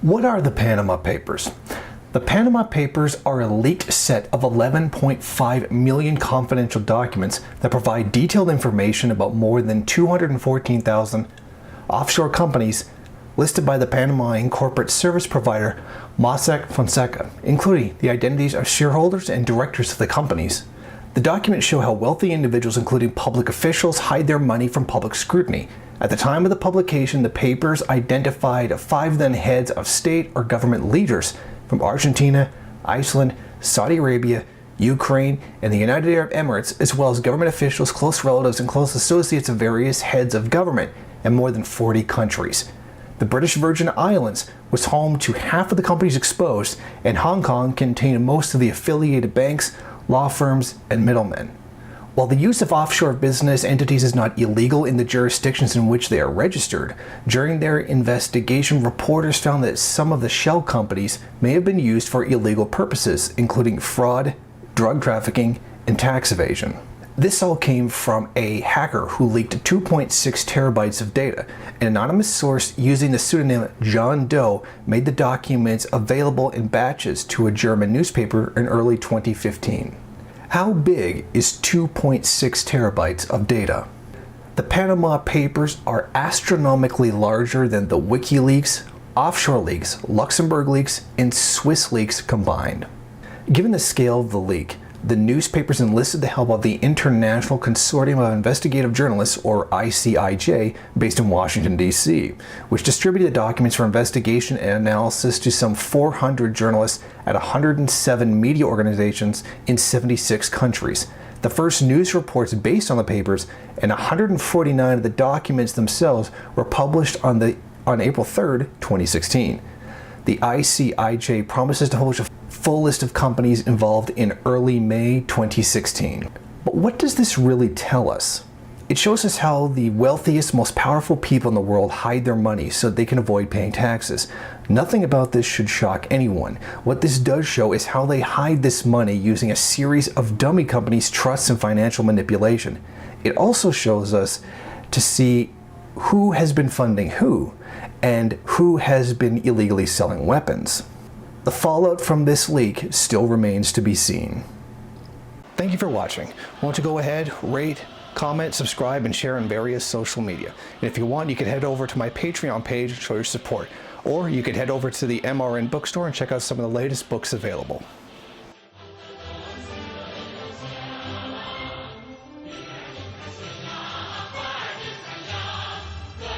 What are the Panama Papers? The Panama Papers are a leaked set of 11.5 million confidential documents that provide detailed information about more than 214,000 offshore companies listed by the Panamanian corporate service provider Mossack Fonseca, including the identities of shareholders and directors of the companies. The documents show how wealthy individuals, including public officials, hide their money from public scrutiny. At the time of the publication, the papers identified 5 then heads of state or government leaders from Argentina, Iceland, Saudi Arabia, Ukraine, and the United Arab Emirates, as well as government officials, close relatives, and close associates of various heads of government in more than 40 countries. The British Virgin Islands was home to half of the companies exposed, and Hong Kong contained most of the affiliated banks, law firms, and middlemen. While the use of offshore business entities is not illegal in the jurisdictions in which they are registered, during their investigation, reporters found that some of the shell companies may have been used for illegal purposes, including fraud, drug trafficking, and tax evasion. This all came from a hacker who leaked 2.6 terabytes of data. An anonymous source using the pseudonym John Doe made the documents available in batches to a German newspaper in early 2015. How big is 2.6 terabytes of data? The Panama Papers are astronomically larger than the WikiLeaks, offshore leaks, Luxembourg leaks, and Swiss leaks combined. Given the scale of the leak, the newspapers enlisted the help of the International Consortium of Investigative Journalists, or ICIJ, based in Washington, D.C., which distributed the documents for investigation and analysis to some 400 journalists at 107 media organizations in 76 countries. The first news reports based on the papers and 149 of the documents themselves were published on April 3, 2016. The ICIJ promises to publish a full list of companies involved in early May 2016. But what does this really tell us? It shows us how the wealthiest, most powerful people in the world hide their money so they can avoid paying taxes. Nothing about this should shock anyone. What this does show is how they hide this money using a series of dummy companies, trusts, and financial manipulation. It also shows us to see who has been funding who, and who has been illegally selling weapons. The fallout from this leak still remains to be seen. Thank you for watching. Won't you go ahead, rate, comment, subscribe, and share on various social media. And if you want, you can head over to my Patreon page and show your support. Or you can head over to the MRN bookstore and check out some of the latest books available.